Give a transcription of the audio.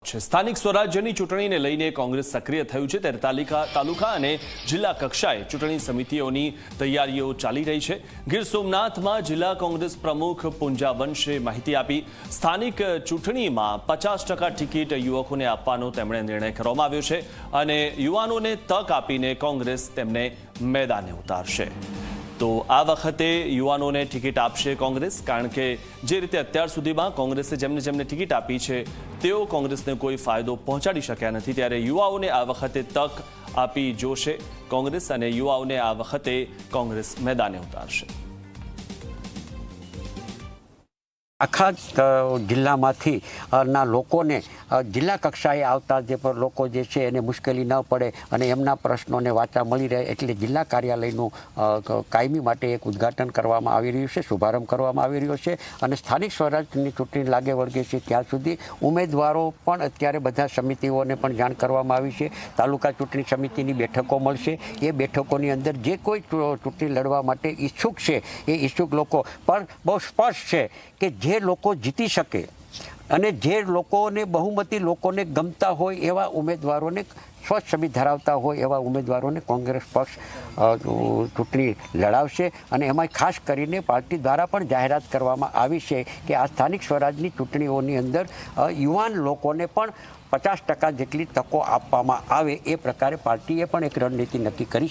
છે। સ્થાનિક સ્વરાજ્યની ચૂંટણીને લઈને કોંગ્રેસ સક્રિય થયું છે, ત્યારે તાલુકા અને જિલ્લા કક્ષાએ ચૂંટણી સમિતિઓની તૈયારીઓ ચાલી રહી છે। ગીર સોમનાથમાં જિલ્લા કોંગ્રેસ પ્રમુખ પુંજા વંશે માહિતી આપી। સ્થાનિક ચૂંટણીમાં 50% ટિકિટ યુવકોને આપવાનો તેમણે નિર્ણય કરવામાં આવ્યો છે અને યુવાનોને તક આપીને કોંગ્રેસ તેમને મેદાને ઉતારશે। તો આ વખતે યુવાનોને ટિકિટ આપશે કોંગ્રેસ, કારણ કે જે રીતે અત્યાર સુધીમાં કોંગ્રેસે જેમને ટિકિટ આપી છે તેઓ કોંગ્રેસને કોઈ ફાયદો પહોંચાડી શક્યા નથી, ત્યારે યુવાઓને આ વખતે તક આપી જોશે કોંગ્રેસ અને યુવાઓને આ વખતે કોંગ્રેસ મેદાને ઉતારશે। આખા જિલ્લામાંથી ના લોકોને જિલ્લા કક્ષાએ આવતા જે લોકો જે છે એને મુશ્કેલી ન પડે અને એમના પ્રશ્નોને વાચા મળી રહે, એટલે જિલ્લા કાર્યાલયનું કાયમી માટે એક ઉદ્ઘાટન કરવામાં આવી રહ્યું છે, શુભારંભ કરવામાં આવી રહ્યો છે અને સ્થાનિક સ્વરાજની ચૂંટણી લાગે વળગે છે ત્યાં સુધી ઉમેદવારો પણ અત્યારે બધા સમિતિઓને પણ જાણ કરવામાં આવી છે। તાલુકા ચૂંટણી સમિતિની બેઠકો મળશે, એ બેઠકોની અંદર જે કોઈ ચૂંટણી લડવા માટે ઈચ્છુક છે એ ઈચ્છુક લોકો પણ બહુ સ્પષ્ટ છે કે જે લોકો જીતી શકે અને જે લોકોને બહુમતી લોકોને ગમતા હોય એવા ઉમેદવારોને, સ્વચ્છ છબી ધરાવતા હોય એવા ઉમેદવારોને કોંગ્રેસ પક્ષ ચૂંટણી લડાવશે અને એમાં ખાસ કરીને પાર્ટી દ્વારા પણ જાહેરાત કરવામાં આવી છે કે આ સ્થાનિક સ્વરાજની ચૂંટણીઓની અંદર યુવાન લોકોને પણ 50% જેટલી તકો આપવામાં આવે, એ પ્રકારે પાર્ટીએ પણ એક રણનીતિ નક્કી કરી